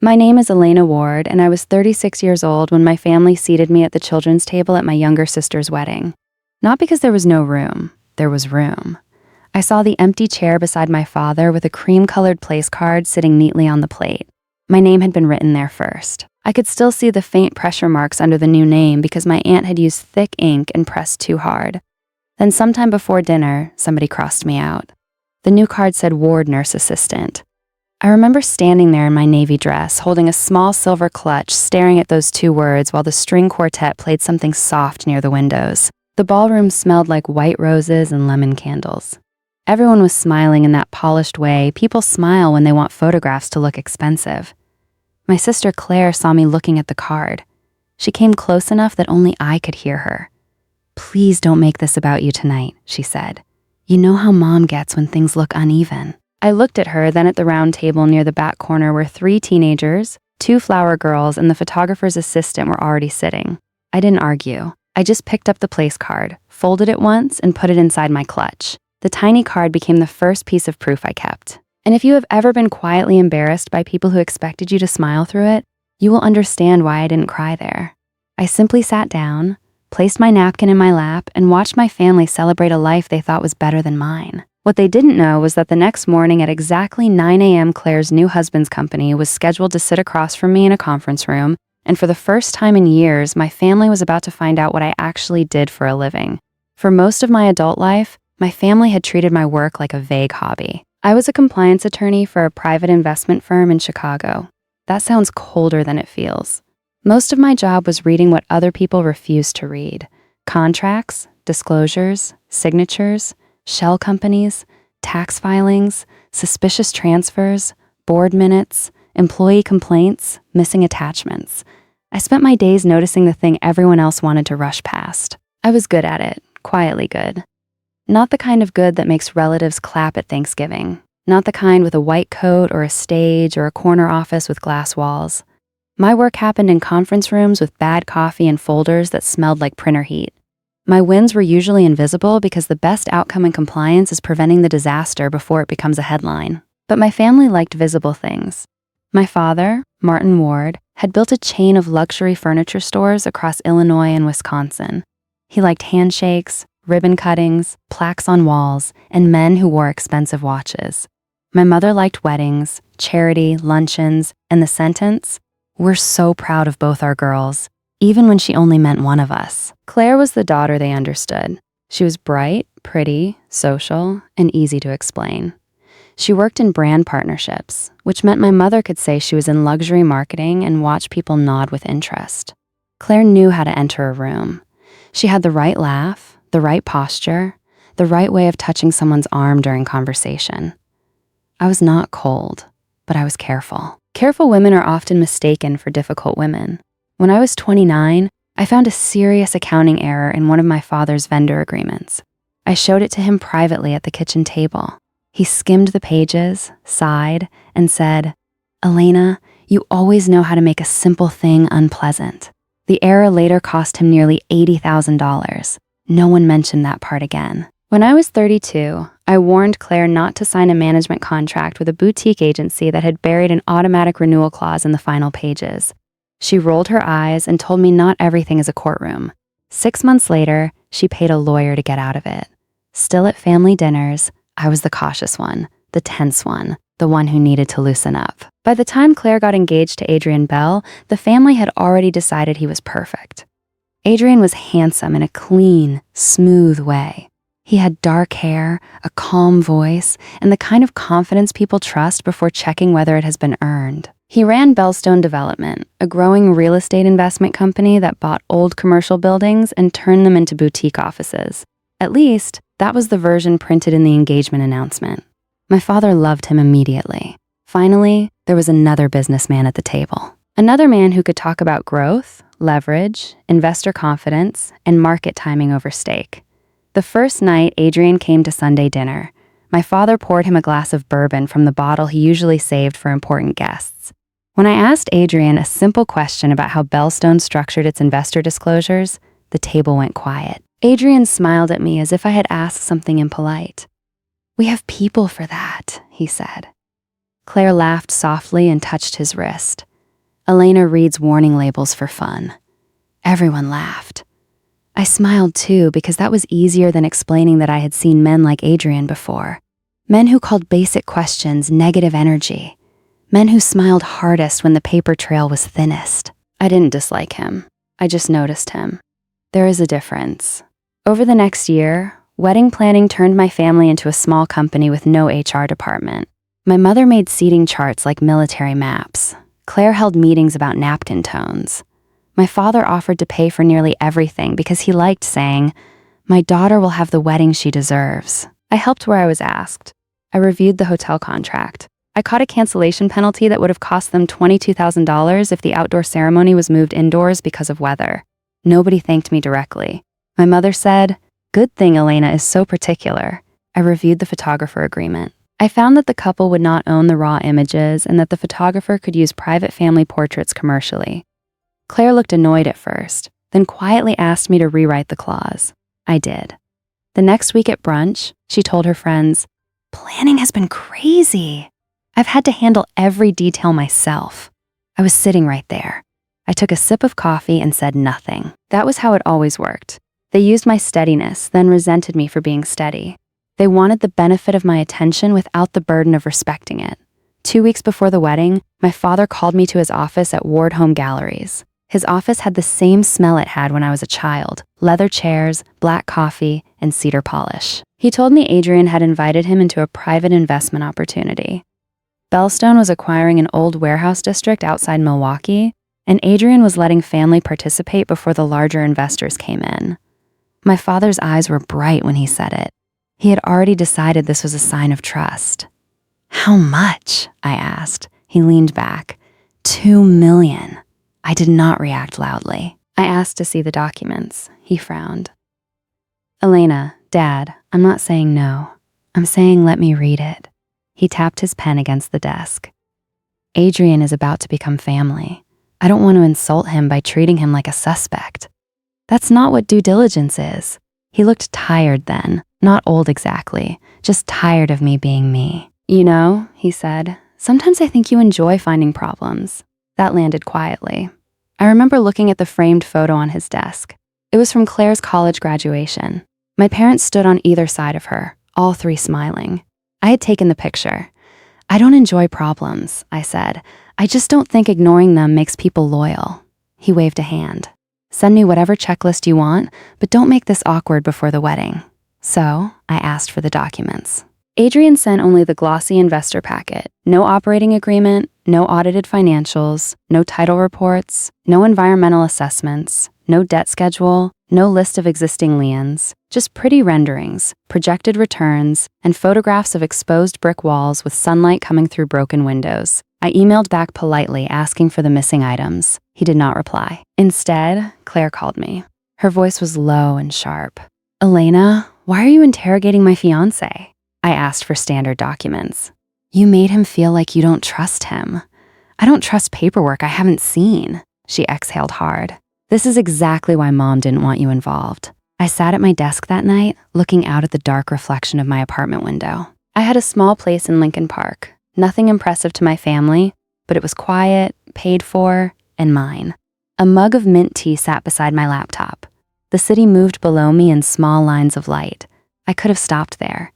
My name is Elena Ward, and I was 36 years old when my family seated me at the children's table at my younger sister's wedding. Not because there was no room, there was room. I saw the empty chair beside my father with a cream-colored place card sitting neatly on the plate. My name had been written there first. I could still see the faint pressure marks under the new name because my aunt had used thick ink and pressed too hard. Then sometime before dinner, somebody crossed me out. The new card said Ward Nurse Assistant. I remember standing there in my navy dress, holding a small silver clutch, staring at those two words while the string quartet played something soft near the windows. The ballroom smelled like white roses and lemon candles. Everyone was smiling in that polished way people smile when they want photographs to look expensive. My sister Claire saw me looking at the card. She came close enough that only I could hear her. "Please don't make this about you tonight," she said. "You know how Mom gets when things look uneven." I looked at her, then at the round table near the back corner where 3 teenagers, 2 flower girls, and the photographer's assistant were already sitting. I didn't argue. I just picked up the place card, folded it once, and put it inside my clutch. The tiny card became the first piece of proof I kept. And if you have ever been quietly embarrassed by people who expected you to smile through it, you will understand why I didn't cry there. I simply sat down, placed my napkin in my lap, and watched my family celebrate a life they thought was better than mine. What they didn't know was that the next morning at exactly 9 a.m., Claire's new husband's company was scheduled to sit across from me in a conference room, and for the first time in years, my family was about to find out what I actually did for a living. For most of my adult life, my family had treated my work like a vague hobby. I was a compliance attorney for a private investment firm in Chicago. That sounds colder than it feels. Most of my job was reading what other people refused to read: contracts, disclosures, signatures, shell companies, tax filings, suspicious transfers, board minutes, employee complaints, missing attachments. I spent my days noticing the thing everyone else wanted to rush past. I was good at it, quietly good. Not the kind of good that makes relatives clap at Thanksgiving. Not the kind with a white coat or a stage or a corner office with glass walls. My work happened in conference rooms with bad coffee and folders that smelled like printer heat. My wins were usually invisible because the best outcome in compliance is preventing the disaster before it becomes a headline. But my family liked visible things. My father, Martin Ward, had built a chain of luxury furniture stores across Illinois and Wisconsin. He liked handshakes, ribbon cuttings, plaques on walls, and men who wore expensive watches. My mother liked weddings, charity, luncheons, and the sentence, "We're so proud of both our girls," even when she only meant one of us. Claire was the daughter they understood. She was bright, pretty, social, and easy to explain. She worked in brand partnerships, which meant my mother could say she was in luxury marketing and watch people nod with interest. Claire knew how to enter a room. She had the right laugh, the right posture, the right way of touching someone's arm during conversation. I was not cold, but I was careful. Careful women are often mistaken for difficult women. When I was 29, I found a serious accounting error in one of my father's vendor agreements. I showed it to him privately at the kitchen table. He skimmed the pages, sighed, and said, "Elena, you always know how to make a simple thing unpleasant." The error later cost him nearly $80,000. No one mentioned that part again. When I was 32, I warned Claire not to sign a management contract with a boutique agency that had buried an automatic renewal clause in the final pages. She rolled her eyes and told me not everything is a courtroom. 6 months later, she paid a lawyer to get out of it. Still at family dinners, I was the cautious one, the tense one, the one who needed to loosen up. By the time Claire got engaged to Adrian Bell, the family had already decided he was perfect. Adrian was handsome in a clean, smooth way. He had dark hair, a calm voice, and the kind of confidence people trust before checking whether it has been earned. He ran Bellstone Development, a growing real estate investment company that bought old commercial buildings and turned them into boutique offices. At least, that was the version printed in the engagement announcement. My father loved him immediately. Finally, there was another businessman at the table. Another man who could talk about growth, leverage, investor confidence, and market timing over steak. The first night Adrian came to Sunday dinner, my father poured him a glass of bourbon from the bottle he usually saved for important guests. When I asked Adrian a simple question about how Bellstone structured its investor disclosures, the table went quiet. Adrian smiled at me as if I had asked something impolite. "We have people for that," he said. Claire laughed softly and touched his wrist. Elena reads warning labels for fun. Everyone laughed. I smiled too because that was easier than explaining that I had seen men like Adrian before. Men who called basic questions negative energy. Men who smiled hardest when the paper trail was thinnest. I didn't dislike him. I just noticed him. There is a difference. Over the next year, wedding planning turned my family into a small company with no HR department. My mother made seating charts like military maps. Claire held meetings about napkin tones. My father offered to pay for nearly everything because he liked saying, "My daughter will have the wedding she deserves." I helped where I was asked. I reviewed the hotel contract. I caught a cancellation penalty that would have cost them $22,000 if the outdoor ceremony was moved indoors because of weather. Nobody thanked me directly. My mother said, "Good thing Elena is so particular." I reviewed the photographer agreement. I found that the couple would not own the raw images and that the photographer could use private family portraits commercially. Claire looked annoyed at first, then quietly asked me to rewrite the clause. I did. The next week at brunch, she told her friends, "Planning has been crazy. I've had to handle every detail myself." I was sitting right there. I took a sip of coffee and said nothing. That was how it always worked. They used my steadiness, then resented me for being steady. They wanted the benefit of my attention without the burden of respecting it. 2 weeks before the wedding, my father called me to his office at Ward Home Galleries. His office had the same smell it had when I was a child: leather chairs, black coffee, and cedar polish. He told me Adrian had invited him into a private investment opportunity. Bellstone was acquiring an old warehouse district outside Milwaukee, and Adrian was letting family participate before the larger investors came in. My father's eyes were bright when he said it. He had already decided this was a sign of trust. "How much?" I asked. He leaned back. $2 million. I did not react loudly. I asked to see the documents. He frowned. "Elena, Dad, I'm not saying no. I'm saying let me read it." He tapped his pen against the desk. "Adrian is about to become family. I don't want to insult him by treating him like a suspect. That's not what due diligence is." He looked tired then, not old exactly, just tired of me being me. "You know," he said, "sometimes I think you enjoy finding problems." That landed quietly. I remember looking at the framed photo on his desk. It was from Claire's college graduation. My parents stood on either side of her, all three smiling. I had taken the picture. "I don't enjoy problems," I said. "I just don't think ignoring them makes people loyal." He waved a hand. "Send me whatever checklist you want, but don't make this awkward before the wedding." So I asked for the documents. Adrian sent only the glossy investor packet. No operating agreement, no audited financials, no title reports, no environmental assessments, no debt schedule, no list of existing liens, just pretty renderings, projected returns, and photographs of exposed brick walls with sunlight coming through broken windows. I emailed back politely asking for the missing items. He did not reply. Instead, Claire called me. Her voice was low and sharp. "Elena, why are you interrogating my fiancé?" I asked for standard documents. "You made him feel like you don't trust him." "I don't trust paperwork I haven't seen." She exhaled hard. "This is exactly why Mom didn't want you involved." I sat at my desk that night, looking out at the dark reflection of my apartment window. I had a small place in Lincoln Park. Nothing impressive to my family, but it was quiet, paid for, and mine. A mug of mint tea sat beside my laptop. The city moved below me in small lines of light. I could have stopped there.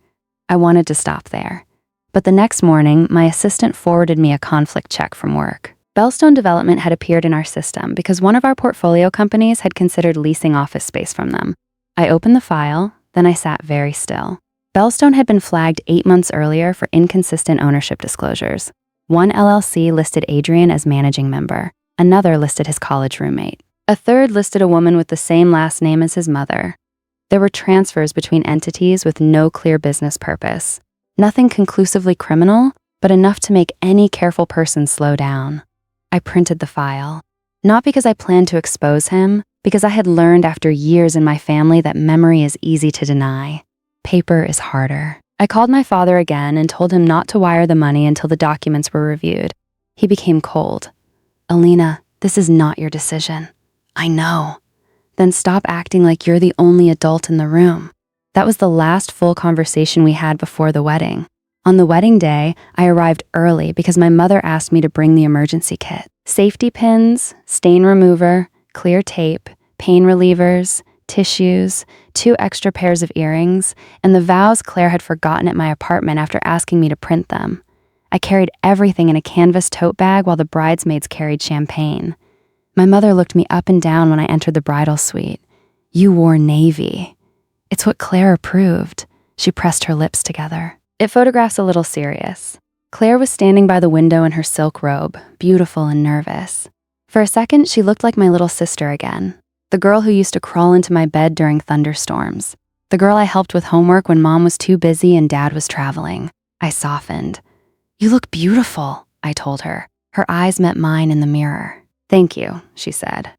I wanted to stop there. But the next morning, my assistant forwarded me a conflict check from work. Bellstone Development had appeared in our system because one of our portfolio companies had considered leasing office space from them. I opened the file, then I sat very still. Bellstone had been flagged 8 months earlier for inconsistent ownership disclosures. One LLC listed Adrian as managing member. Another listed his college roommate. A third listed a woman with the same last name as his mother. There were transfers between entities with no clear business purpose. Nothing conclusively criminal, but enough to make any careful person slow down. I printed the file. Not because I planned to expose him, because I had learned after years in my family that memory is easy to deny. Paper is harder. I called my father again and told him not to wire the money until the documents were reviewed. He became cold. "Elena, this is not your decision." "I know." "Then stop acting like you're the only adult in the room." That was the last full conversation we had before the wedding. On the wedding day, I arrived early because my mother asked me to bring the emergency kit. Safety pins, stain remover, clear tape, pain relievers, tissues, 2 extra pairs of earrings, and the vows Claire had forgotten at my apartment after asking me to print them. I carried everything in a canvas tote bag while the bridesmaids carried champagne. My mother looked me up and down when I entered the bridal suite. "You wore navy." "It's what Claire approved." She pressed her lips together. It photographs a little serious. Claire was standing by the window in her silk robe, beautiful and nervous. For a second, she looked like my little sister again, the girl who used to crawl into my bed during thunderstorms, the girl I helped with homework when mom was too busy and dad was traveling. I softened. "You look beautiful," I told her. Her eyes met mine in the mirror. "Thank you," she said.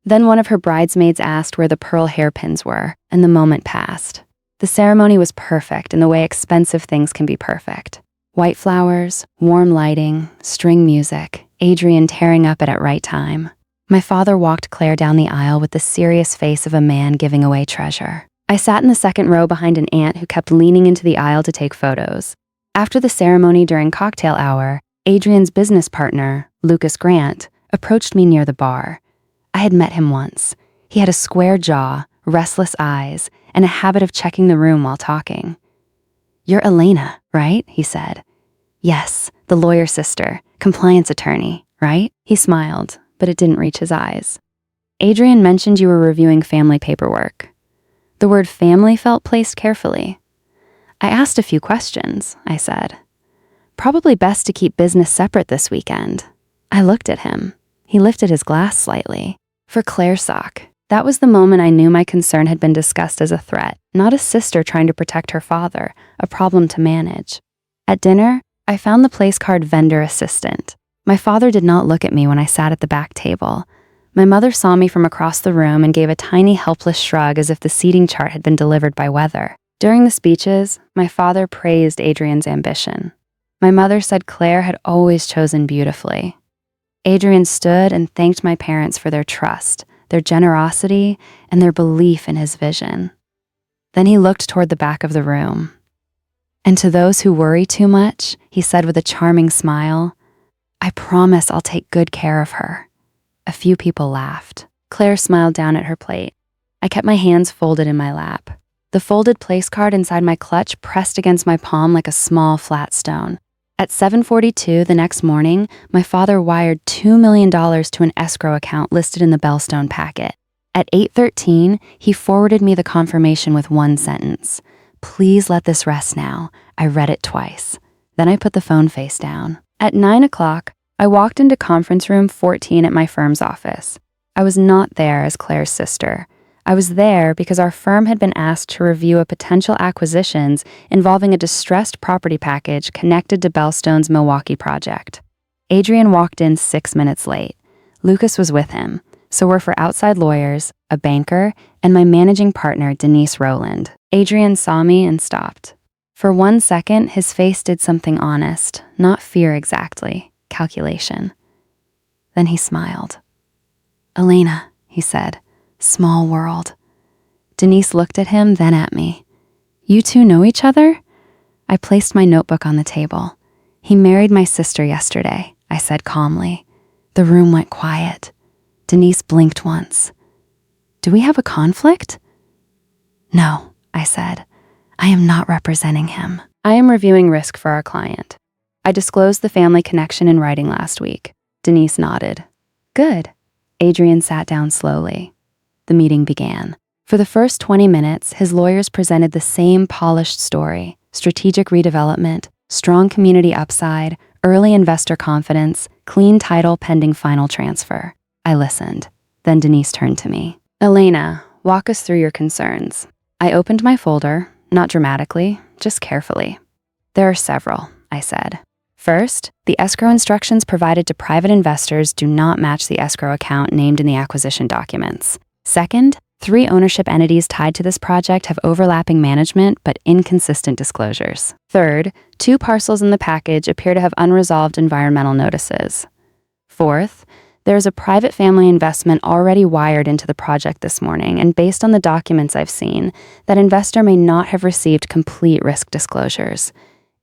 Then one of her bridesmaids asked where the pearl hairpins were, and the moment passed. The ceremony was perfect in the way expensive things can be perfect. White flowers, warm lighting, string music, Adrian tearing up at right time. My father walked Claire down the aisle with the serious face of a man giving away treasure. I sat in the second row behind an aunt who kept leaning into the aisle to take photos. After the ceremony during cocktail hour, Adrian's business partner, Lucas Grant, approached me near the bar. I had met him once. He had a square jaw, restless eyes, and a habit of checking the room while talking. "You're Elena, right?" he said. "Yes, the lawyer's sister, compliance attorney, right?" He smiled, but it didn't reach his eyes. "Adrian mentioned you were reviewing family paperwork." The word family felt placed carefully. "I asked a few questions," I said. "Probably best to keep business separate this weekend." I looked at him. He lifted his glass slightly. "For Claire's sake." That was the moment I knew my concern had been discussed as a threat, not a sister trying to protect her father, a problem to manage. At dinner, I found the place card vendor assistant. My father did not look at me when I sat at the back table. My mother saw me from across the room and gave a tiny helpless shrug as if the seating chart had been delivered by weather. During the speeches, my father praised Adrian's ambition. My mother said Claire had always chosen beautifully. Adrian stood and thanked my parents for their trust, their generosity, and their belief in his vision. Then he looked toward the back of the room. "And to those who worry too much," he said with a charming smile, "I promise I'll take good care of her." A few people laughed. Claire smiled down at her plate. I kept my hands folded in my lap. The folded place card inside my clutch pressed against my palm like a small flat stone. At 7:42 the next morning, my father wired $2 million to an escrow account listed in the Bellstone packet. At 8:13, he forwarded me the confirmation with one sentence. "Please let this rest now." I read it twice. Then I put the phone face down. At 9 o'clock, I walked into conference room 14 at my firm's office. I was not there as Claire's sister. I was there because our firm had been asked to review a potential acquisitions involving a distressed property package connected to Bellstone's Milwaukee project. Adrian walked in 6 minutes late. Lucas was with him, so were for outside lawyers, a banker, and my managing partner, Denise Rowland. Adrian saw me and stopped. For 1 second, his face did something honest, not fear exactly, calculation. Then he smiled. "Elena," he said. "Small world." Denise looked at him, then at me. "You two know each other?" I placed my notebook on the table. "He married my sister yesterday," I said calmly. The room went quiet. Denise blinked once. "Do we have a conflict?" "No," I said. "I am not representing him. I am reviewing risk for our client. I disclosed the family connection in writing last week." Denise nodded. "Good." Adrian sat down slowly. The meeting began. For the first 20 minutes, his lawyers presented the same polished story: strategic redevelopment, strong community upside, early investor confidence, clean title pending final transfer. I listened. Then Denise turned to me. "Elena, walk us through your concerns." I opened my folder, not dramatically, just carefully. "There are several," I said. "First, the escrow instructions provided to private investors do not match the escrow account named in the acquisition documents. Second, 3 ownership entities tied to this project have overlapping management but inconsistent disclosures. Third, 2 parcels in the package appear to have unresolved environmental notices. Fourth, there is a private family investment already wired into the project this morning, and based on the documents I've seen, that investor may not have received complete risk disclosures.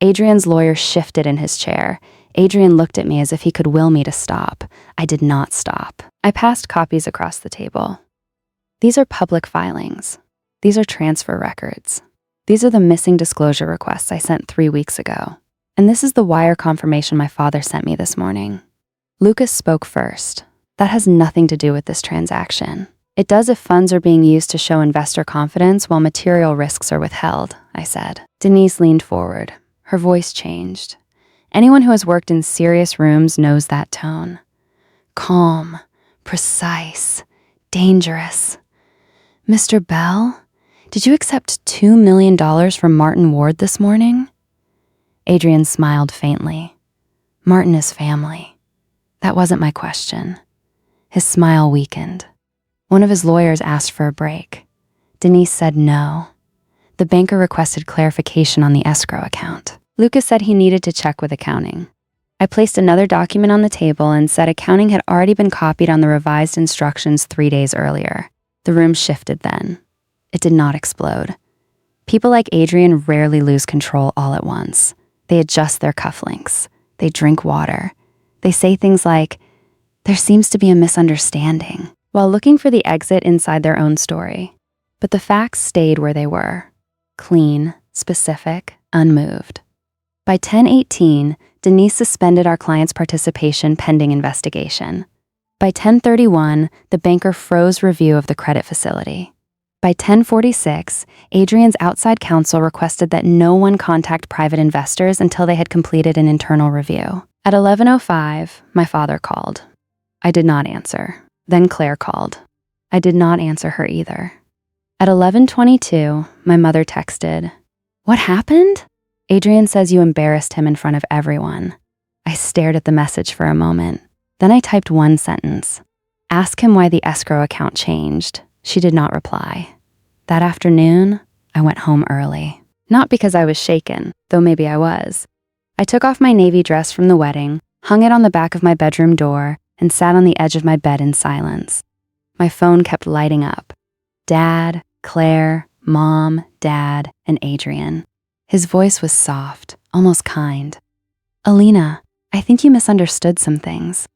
Adrian's lawyer shifted in his chair. Adrian looked at me as if he could will me to stop. I did not stop. I passed copies across the table. These are public filings. These are transfer records. These are the missing disclosure requests I sent 3 weeks ago. And this is the wire confirmation my father sent me this morning. Lucas spoke first. That has nothing to do with this transaction. It does if funds are being used to show investor confidence while material risks are withheld, I said. Denise leaned forward. Her voice changed. Anyone who has worked in serious rooms knows that tone. Calm, precise, dangerous. Mr. Bell, did you accept $2 million from Martin Ward this morning? Adrian smiled faintly. Martin is family. That wasn't my question. His smile weakened. One of his lawyers asked for a break. Denise said no. The banker requested clarification on the escrow account. Lucas said he needed to check with accounting. I placed another document on the table and said accounting had already been copied on the revised instructions 3 days earlier. The room shifted then. It did not explode. People like Adrian rarely lose control all at once. They adjust their cufflinks. They drink water. They say things like, "There seems to be a misunderstanding," while looking for the exit inside their own story. But the facts stayed where they were. Clean, specific, unmoved. By 10:18, Denise suspended our client's participation pending investigation. By 10:31, the banker froze review of the credit facility. By 10:46, Adrian's outside counsel requested that no one contact private investors until they had completed an internal review. At 11:05, my father called. I did not answer. Then Claire called. I did not answer her either. At 11:22, my mother texted, "What happened?" "Adrian says you embarrassed him in front of everyone." I stared at the message for a moment. Then I typed one sentence. "Ask him why the escrow account changed." She did not reply. That afternoon, I went home early. Not because I was shaken, though maybe I was. I took off my navy dress from the wedding, hung it on the back of my bedroom door, and sat on the edge of my bed in silence. My phone kept lighting up. Dad, Claire, Mom, Dad, and Adrian. His voice was soft, almost kind. "Alina, I think you misunderstood some things.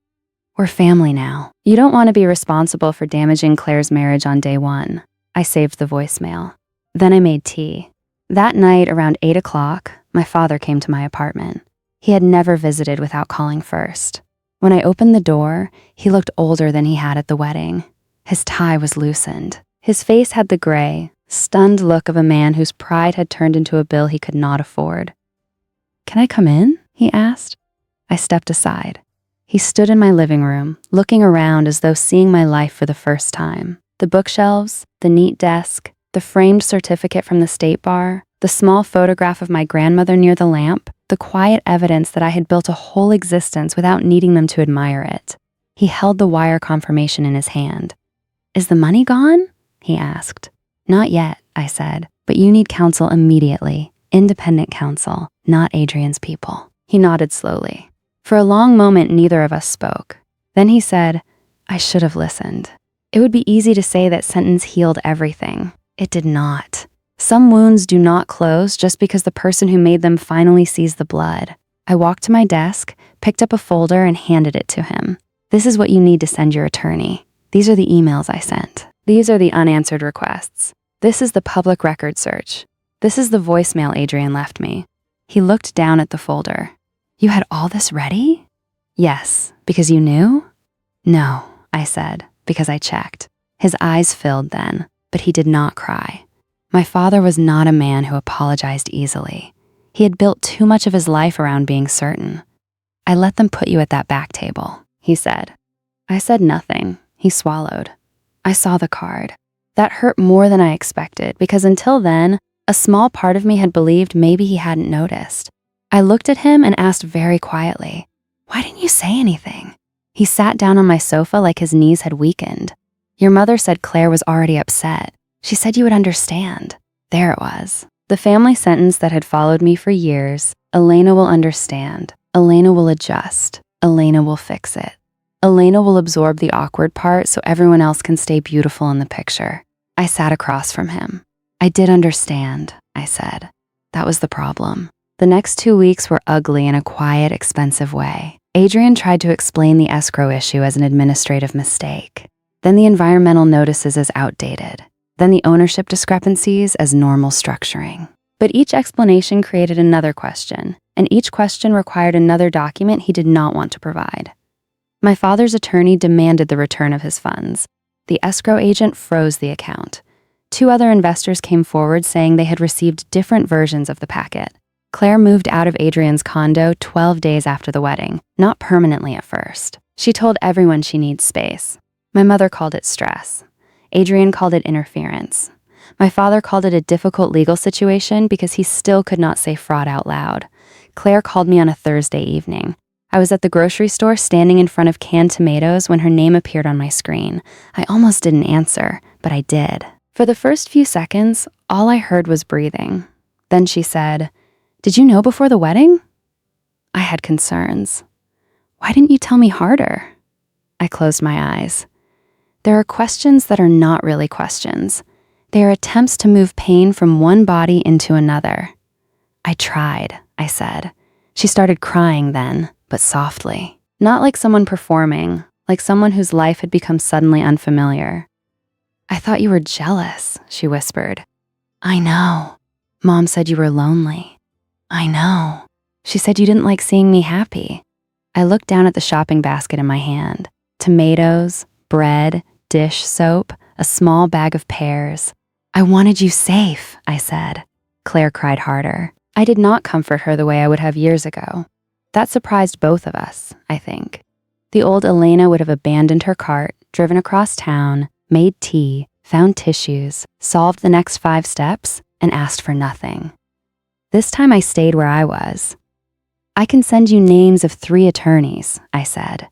We're family now. You don't want to be responsible for damaging Claire's marriage on day one." I saved the voicemail. Then I made tea. That night around 8 o'clock, my father came to my apartment. He had never visited without calling first. When I opened the door, he looked older than he had at the wedding. His tie was loosened. His face had the gray, stunned look of a man whose pride had turned into a bill he could not afford. "Can I come in?" he asked. I stepped aside. He stood in my living room, looking around as though seeing my life for the first time. The bookshelves, the neat desk, the framed certificate from the state bar, the small photograph of my grandmother near the lamp, the quiet evidence that I had built a whole existence without needing them to admire it. He held the wire confirmation in his hand. "Is the money gone?" he asked. "Not yet," I said, "but you need counsel immediately. Independent counsel, not Adrian's people." He nodded slowly. For a long moment, neither of us spoke. Then he said, "I should have listened." It would be easy to say that sentence healed everything. It did not. Some wounds do not close just because the person who made them finally sees the blood. I walked to my desk, picked up a folder, and handed it to him. "This is what you need to send your attorney. These are the emails I sent. These are the unanswered requests. This is the public record search. This is the voicemail Adrian left me." He looked down at the folder. "You had all this ready?" "Yes, because you knew?" "No," I said, because I checked. His eyes filled then, but he did not cry. My father was not a man who apologized easily. He had built too much of his life around being certain. "I let them put you at that back table," he said. I said nothing. He swallowed. I saw the card. That hurt more than I expected because until then, a small part of me had believed maybe he hadn't noticed. I looked at him and asked very quietly, "Why didn't you say anything?" He sat down on my sofa like his knees had weakened. "Your mother said Claire was already upset. She said you would understand." There it was. The family sentence that had followed me for years. Elena will understand. Elena will adjust. Elena will fix it. Elena will absorb the awkward part so everyone else can stay beautiful in the picture. I sat across from him. "I did understand," I said. "That was the problem. The next 2 weeks were ugly in a quiet, expensive way. Adrian tried to explain the escrow issue as an administrative mistake, then the environmental notices as outdated, then the ownership discrepancies as normal structuring. But each explanation created another question, and each question required another document he did not want to provide. My father's attorney demanded the return of his funds. The escrow agent froze the account. 2 other investors came forward saying they had received different versions of the packet. Claire moved out of Adrian's condo 12 days after the wedding, not permanently at first. She told everyone she needs space. My mother called it stress. Adrian called it interference. My father called it a difficult legal situation because he still could not say fraud out loud. Claire called me on a Thursday evening. I was at the grocery store standing in front of canned tomatoes when her name appeared on my screen. I almost didn't answer, but I did. For the first few seconds, all I heard was breathing. Then she said, "Did you know before the wedding?" I had concerns. "Why didn't you tell me harder?" I closed my eyes. There are questions that are not really questions. They are attempts to move pain from one body into another. "I tried," I said. She started crying then, but softly. Not like someone performing, like someone whose life had become suddenly unfamiliar. "I thought you were jealous," she whispered. "I know. Mom said you were lonely." "I know. She said you didn't like seeing me happy." I looked down at the shopping basket in my hand. Tomatoes, bread, dish soap, a small bag of pears. "I wanted you safe," I said. Claire cried harder. I did not comfort her the way I would have years ago. That surprised both of us, I think. The old Elena would have abandoned her cart, driven across town, made tea, found tissues, solved the next 5 steps, and asked for nothing. This time I stayed where I was. "I can send you names of 3 attorneys," I said.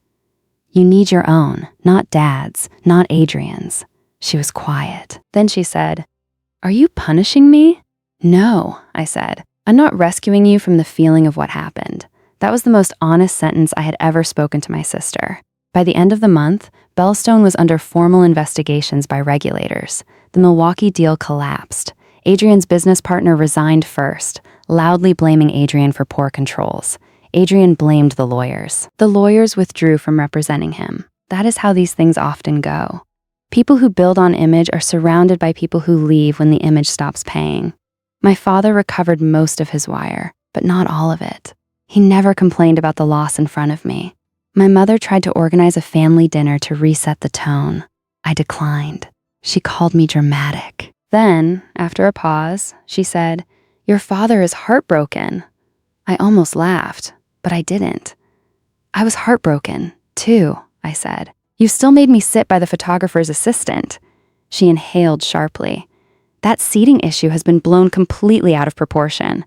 "You need your own, not Dad's, not Adrian's." She was quiet. Then she said, "Are you punishing me?" "No," I said. "I'm not rescuing you from the feeling of what happened." That was the most honest sentence I had ever spoken to my sister. By the end of the month, Bellstone was under formal investigations by regulators. The Milwaukee deal collapsed. Adrian's business partner resigned first, loudly blaming Adrian for poor controls. Adrian blamed the lawyers. The lawyers withdrew from representing him. That is how these things often go. People who build on image are surrounded by people who leave when the image stops paying. My father recovered most of his wire, but not all of it. He never complained about the loss in front of me. My mother tried to organize a family dinner to reset the tone. I declined. She called me dramatic. Then, after a pause, she said, "Your father is heartbroken." I almost laughed, but I didn't. "I was heartbroken, too," I said. "You still made me sit by the photographer's assistant." She inhaled sharply. "That seating issue has been blown completely out of proportion."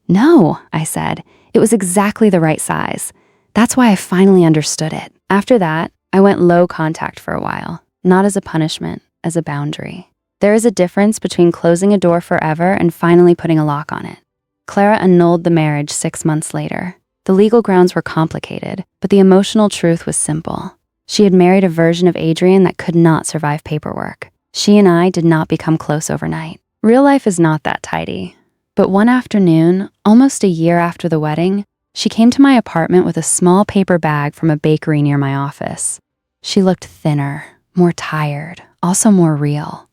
"No," I said. "It was exactly the right size. That's why I finally understood it." After that, I went low contact for a while, not as a punishment, as a boundary. There is a difference between closing a door forever and finally putting a lock on it. Clara annulled the marriage 6 months later. The legal grounds were complicated, but the emotional truth was simple. She had married a version of Adrian that could not survive paperwork. She and I did not become close overnight. Real life is not that tidy. But one afternoon, almost a year after the wedding, she came to my apartment with a small paper bag from a bakery near my office. She looked thinner, more tired, also more real.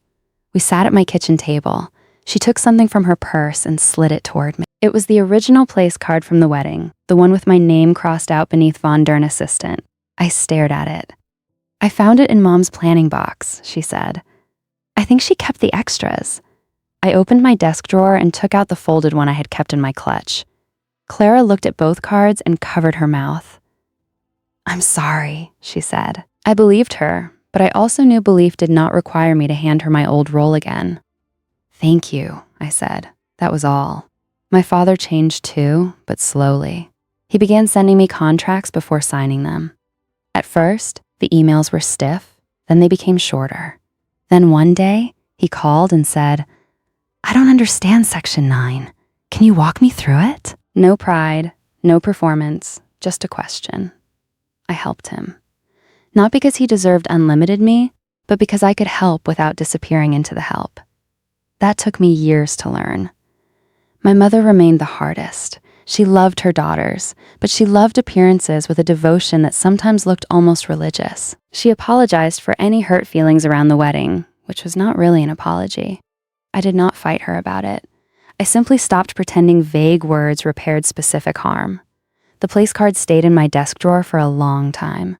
We sat at my kitchen table. She took something from her purse and slid it toward me. It was the original place card from the wedding, the one with my name crossed out beneath Von Dern Assistant. I stared at it. "I found it in Mom's planning box," she said. "I think she kept the extras." I opened my desk drawer and took out the folded one I had kept in my clutch. Clara looked at both cards and covered her mouth. "I'm sorry," she said. I believed her, but I also knew belief did not require me to hand her my old role again. "Thank you," I said. That was all. My father changed too, but slowly. He began sending me contracts before signing them. At first, the emails were stiff, then they became shorter. Then one day, he called and said, "I don't understand Section 9. Can you walk me through it?" No pride, no performance, just a question. I helped him. Not because he deserved unlimited me, but because I could help without disappearing into the help. That took me years to learn. My mother remained the hardest. She loved her daughters, but she loved appearances with a devotion that sometimes looked almost religious. She apologized for any hurt feelings around the wedding, which was not really an apology. I did not fight her about it. I simply stopped pretending vague words repaired specific harm. The place card stayed in my desk drawer for a long time.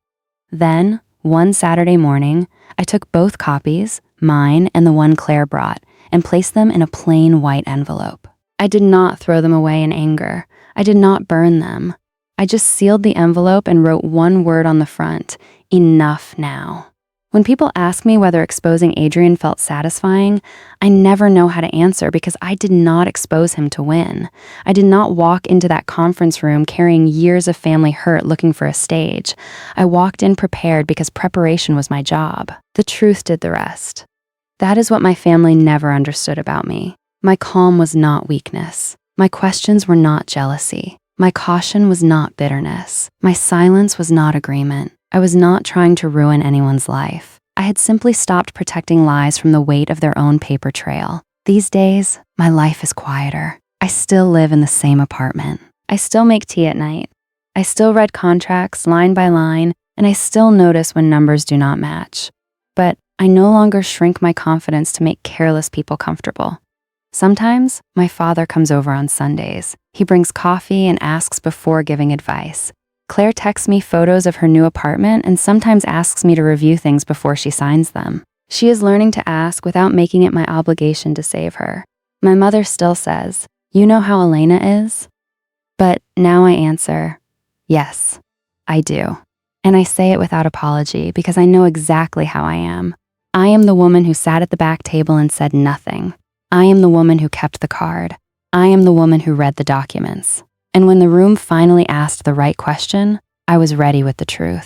Then, one Saturday morning, I took both copies, mine and the one Claire brought, and placed them in a plain white envelope. I did not throw them away in anger. I did not burn them. I just sealed the envelope and wrote one word on the front: enough now. When people ask me whether exposing Adrian felt satisfying, I never know how to answer because I did not expose him to win. I did not walk into that conference room carrying years of family hurt looking for a stage. I walked in prepared because preparation was my job. The truth did the rest. That is what my family never understood about me. My calm was not weakness. My questions were not jealousy. My caution was not bitterness. My silence was not agreement. I was not trying to ruin anyone's life. I had simply stopped protecting lies from the weight of their own paper trail. These days, my life is quieter. I still live in the same apartment. I still make tea at night. I still read contracts line by line, and I still notice when numbers do not match. But I no longer shrink my confidence to make careless people comfortable. Sometimes, my father comes over on Sundays. He brings coffee and asks before giving advice. Claire texts me photos of her new apartment and sometimes asks me to review things before she signs them. She is learning to ask without making it my obligation to save her. My mother still says, "You know how Elena is?" But now I answer, yes, I do. And I say it without apology because I know exactly how I am. I am the woman who sat at the back table and said nothing. I am the woman who kept the card. I am the woman who read the documents. And when the room finally asked the right question, I was ready with the truth.